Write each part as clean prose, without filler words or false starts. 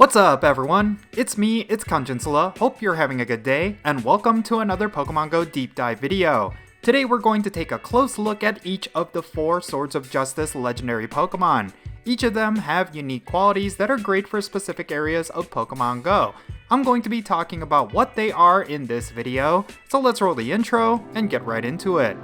What's up everyone? It's me, it's Jinsula. Hope you're having a good day, and welcome to another Pokemon GO deep dive video. Today we're going to take a close look at each of the 4 Swords of Justice legendary Pokemon. Each of them have unique qualities that are great for specific areas of Pokemon GO. I'm going to be talking about what they are in this video, so let's roll the intro and get right into it.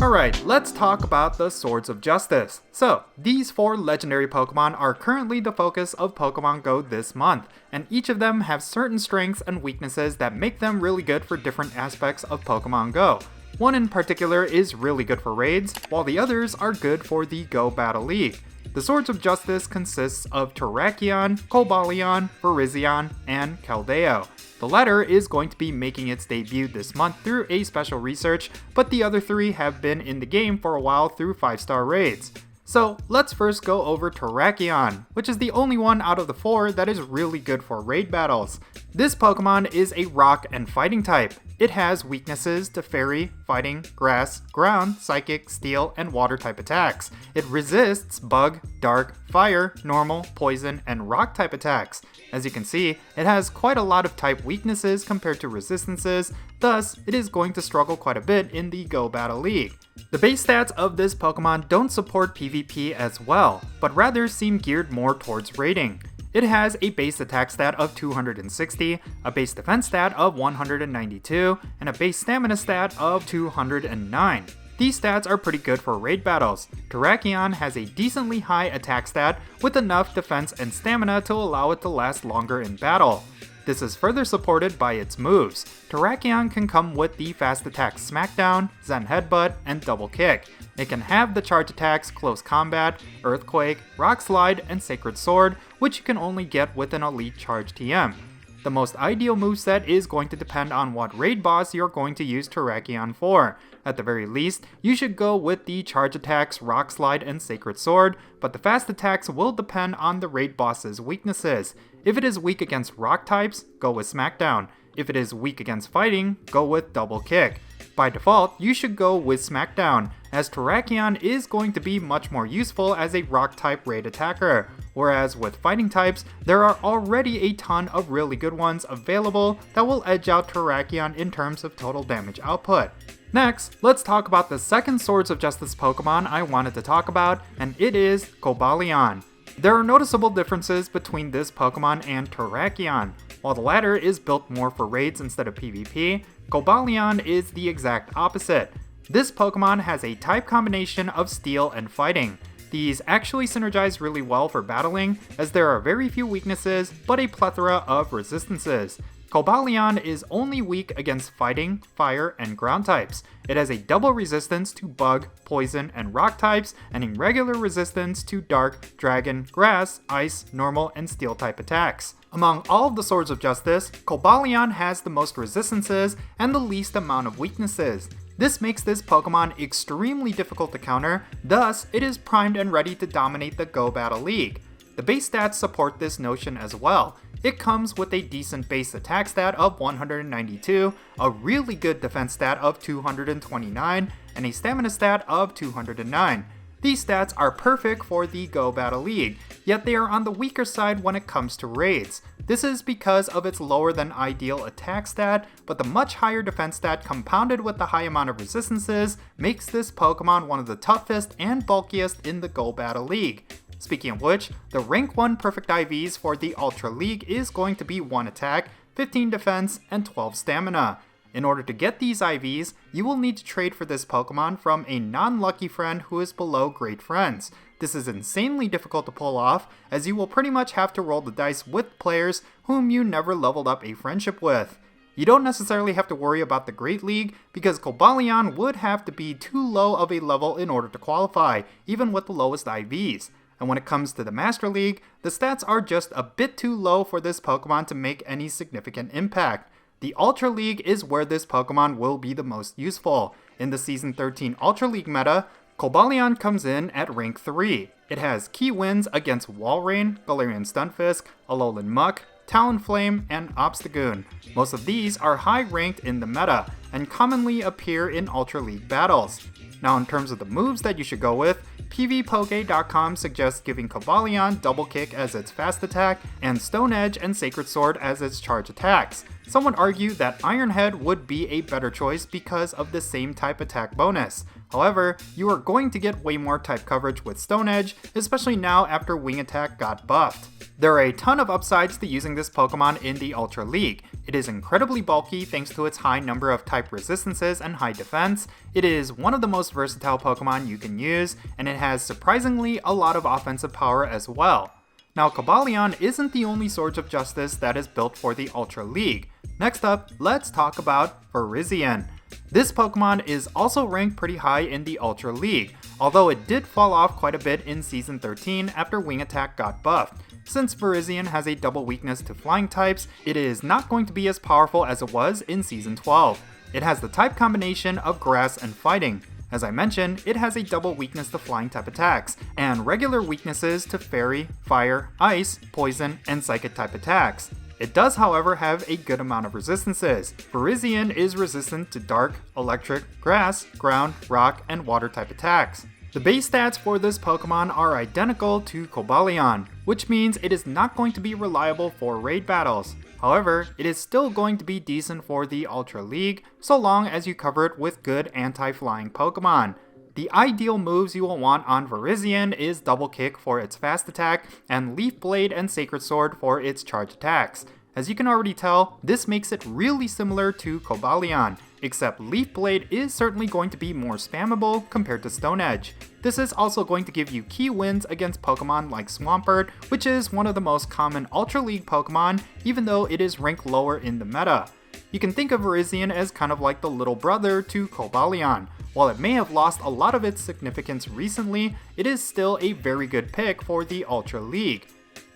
Alright, let's talk about the Swords of Justice. So, these 4 legendary Pokemon are currently the focus of Pokemon GO this month, and each of them have certain strengths and weaknesses that make them really good for different aspects of Pokemon GO. One in particular is really good for raids, while the others are good for the GO Battle League. The Swords of Justice consists of Terrakion, Cobalion, Virizion, and Keldeo. The latter is going to be making its debut this month through a special research, but the other 3 have been in the game for a while through 5-star raids. So let's first go over Terrakion, which is the only one out of the 4 that is really good for raid battles. This Pokemon is a rock and fighting type. It has weaknesses to fairy, fighting, grass, ground, psychic, steel, and water type attacks. It resists bug, dark, fire, normal, poison, and rock type attacks. As you can see, it has quite a lot of type weaknesses compared to resistances, thus it is going to struggle quite a bit in the GO Battle League. The base stats of this Pokemon don't support PvP as well, but rather seem geared more towards raiding. It has a base attack stat of 260, a base defense stat of 192, and a base stamina stat of 209. These stats are pretty good for raid battles. Terrakion has a decently high attack stat with enough defense and stamina to allow it to last longer in battle. This is further supported by its moves. Terrakion can come with the fast attack Smackdown, Zen Headbutt, and Double Kick. It can have the charge attacks Close Combat, Earthquake, Rock Slide, and Sacred Sword, which you can only get with an Elite Charge TM. The most ideal moveset is going to depend on what raid boss you're going to use Terrakion for. At the very least, you should go with the charge attacks Rock Slide and Sacred Sword, but the fast attacks will depend on the raid boss's weaknesses. If it is weak against rock types, go with Smackdown. If it is weak against fighting, go with Double Kick. By default, you should go with Smackdown, as Terrakion is going to be much more useful as a rock type raid attacker, whereas with fighting types, there are already a ton of really good ones available that will edge out Terrakion in terms of total damage output. Next, let's talk about the second Swords of Justice Pokemon I wanted to talk about, and it is Cobalion. There are noticeable differences between this Pokemon and Terrakion. While the latter is built more for raids instead of PvP, Cobalion is the exact opposite. This Pokemon has a type combination of Steel and Fighting. These actually synergize really well for battling, as there are very few weaknesses, but a plethora of resistances. Cobalion is only weak against Fighting, Fire, and Ground types. It has a double resistance to Bug, Poison, and Rock types, and a regular resistance to Dark, Dragon, Grass, Ice, Normal, and Steel type attacks. Among all of the Swords of Justice, Cobalion has the most resistances and the least amount of weaknesses. This makes this Pokemon extremely difficult to counter, thus it is primed and ready to dominate the GO Battle League. The base stats support this notion as well. It comes with a decent base attack stat of 192, a really good defense stat of 229, and a stamina stat of 209. These stats are perfect for the GO Battle League, yet they are on the weaker side when it comes to raids. This is because of its lower than ideal attack stat, but the much higher defense stat compounded with the high amount of resistances makes this Pokemon one of the toughest and bulkiest in the GO Battle League. Speaking of which, the rank 1 perfect IVs for the Ultra League is going to be 1 attack, 15 defense, and 12 stamina. In order to get these IVs, you will need to trade for this Pokemon from a non-lucky friend who is below Great Friends. This is insanely difficult to pull off, as you will pretty much have to roll the dice with players whom you never leveled up a friendship with. You don't necessarily have to worry about the Great League, because Cobalion would have to be too low of a level in order to qualify, even with the lowest IVs. And when it comes to the Master League, the stats are just a bit too low for this Pokemon to make any significant impact. The Ultra League is where this Pokemon will be the most useful. In the Season 13 Ultra League meta, Cobalion comes in at rank 3. It has key wins against Walrein, Galarian Stunfisk, Alolan Muck, Talonflame, and Obstagoon. Most of these are high ranked in the meta, and commonly appear in Ultra League battles. Now in terms of the moves that you should go with, PvPoke.com suggests giving Cobalion Double Kick as its fast attack, and Stone Edge and Sacred Sword as its charge attacks. Some would argue that Iron Head would be a better choice because of the same type attack bonus. However, you are going to get way more type coverage with Stone Edge, especially now after Wing Attack got buffed. There are a ton of upsides to using this Pokemon in the Ultra League. It is incredibly bulky thanks to its high number of type resistances and high defense. It is one of the most versatile Pokemon you can use, and it has surprisingly a lot of offensive power as well. Now, Cobalion isn't the only Swords of Justice that is built for the Ultra League. Next up, let's talk about Virizion. This Pokemon is also ranked pretty high in the Ultra League, although it did fall off quite a bit in Season 13 after Wing Attack got buffed. Since Virizion has a double weakness to flying types, it is not going to be as powerful as it was in Season 12. It has the type combination of Grass and Fighting. As I mentioned, it has a double weakness to flying type attacks, and regular weaknesses to Fairy, Fire, Ice, Poison, and Psychic type attacks. It does, however, have a good amount of resistances. Virizion is resistant to Dark, Electric, Grass, Ground, Rock, and Water type attacks. The base stats for this Pokemon are identical to Cobalion, which means it is not going to be reliable for raid battles. However, it is still going to be decent for the Ultra League, so long as you cover it with good anti-flying Pokemon. The ideal moves you will want on Virizion is Double Kick for its fast attack, and Leaf Blade and Sacred Sword for its charge attacks. As you can already tell, this makes it really similar to Cobalion, except Leaf Blade is certainly going to be more spammable compared to Stone Edge. This is also going to give you key wins against Pokemon like Swampert, which is one of the most common Ultra League Pokemon, even though it is ranked lower in the meta. You can think of Virizion as kind of like the little brother to Cobalion. While it may have lost a lot of its significance recently, it is still a very good pick for the Ultra League.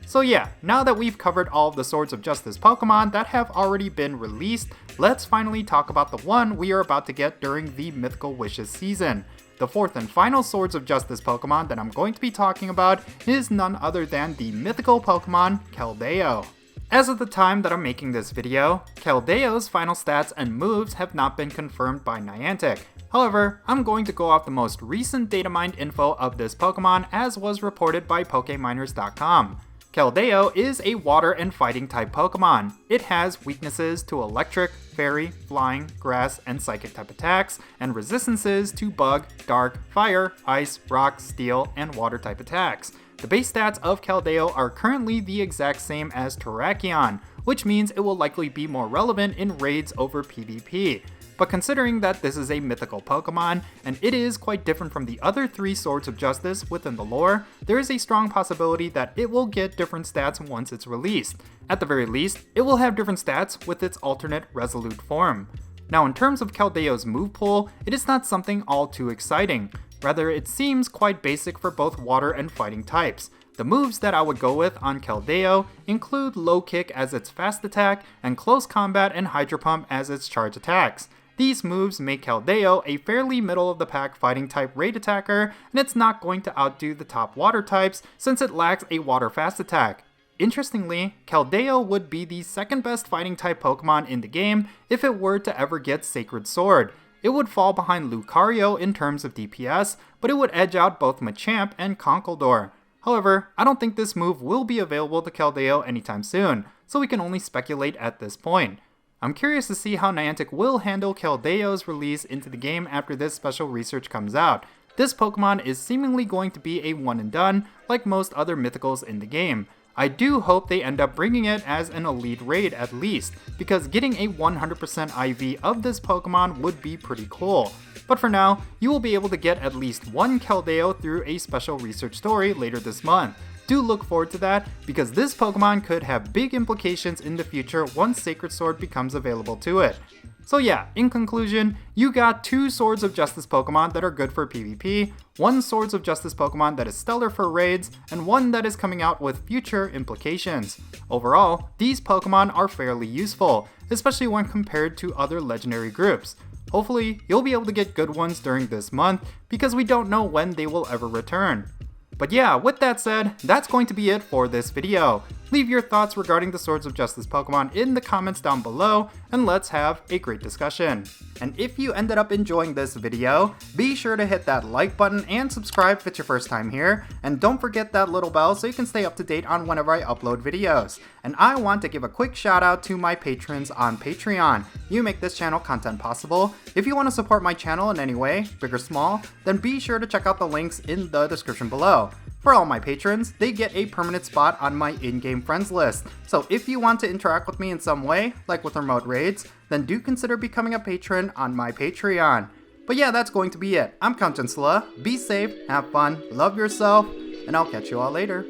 So yeah, now that we've covered all of the Swords of Justice Pokemon that have already been released, let's finally talk about the one we are about to get during the Mythical Wishes season. The fourth and final Swords of Justice Pokemon that I'm going to be talking about is none other than the mythical Pokemon Keldeo. As of the time that I'm making this video, Keldeo's final stats and moves have not been confirmed by Niantic. However, I'm going to go off the most recent data mined info of this Pokemon as was reported by Pokeminers.com. Keldeo is a water and fighting type Pokemon. It has weaknesses to electric, fairy, flying, grass, and psychic type attacks, and resistances to bug, dark, fire, ice, rock, steel, and water type attacks. The base stats of Keldeo are currently the exact same as Terrakion, which means it will likely be more relevant in raids over PvP. But considering that this is a mythical Pokemon, and it is quite different from the other three Swords of Justice within the lore, there is a strong possibility that it will get different stats once it's released. At the very least, it will have different stats with its alternate Resolute form. Now in terms of Keldeo's move pool, it is not something all too exciting. Rather, it seems quite basic for both water and fighting types. The moves that I would go with on Keldeo include Low Kick as its fast attack, and Close Combat and Hydro Pump as its charge attacks. These moves make Keldeo a fairly middle-of-the-pack fighting type raid attacker, and it's not going to outdo the top water types since it lacks a water fast attack. Interestingly, Keldeo would be the second best fighting type Pokemon in the game if it were to ever get Sacred Sword. It would fall behind Lucario in terms of DPS, but it would edge out both Machamp and Conkeldurr. However, I don't think this move will be available to Keldeo anytime soon, so we can only speculate at this point. I'm curious to see how Niantic will handle Keldeo's release into the game after this special research comes out. This Pokemon is seemingly going to be a one and done, like most other mythicals in the game. I do hope they end up bringing it as an elite raid at least, because getting a 100% IV of this Pokemon would be pretty cool. But for now, you will be able to get at least one Keldeo through a special research story later this month. Do look forward to that, because this Pokemon could have big implications in the future once Sacred Sword becomes available to it. So yeah, in conclusion, you got two Swords of Justice Pokemon that are good for PvP, one Swords of Justice Pokemon that is stellar for raids, and one that is coming out with future implications. Overall, these Pokemon are fairly useful, especially when compared to other legendary groups. Hopefully, you'll be able to get good ones during this month, because we don't know when they will ever return. But yeah, with that said, that's going to be it for this video. Leave your thoughts regarding the Swords of Justice Pokemon in the comments down below, and let's have a great discussion. And if you ended up enjoying this video, be sure to hit that like button and subscribe if it's your first time here, and don't forget that little bell so you can stay up to date on whenever I upload videos. And I want to give a quick shout out to my patrons on Patreon. You make this channel content possible. If you want to support my channel in any way, big or small, then be sure to check out the links in the description below. For all my patrons, they get a permanent spot on my in-game friends list. So if you want to interact with me in some way, like with remote raids, then do consider becoming a patron on my Patreon. But yeah, that's going to be it. I'm Count Jinsula. Be safe, have fun, love yourself, and I'll catch you all later.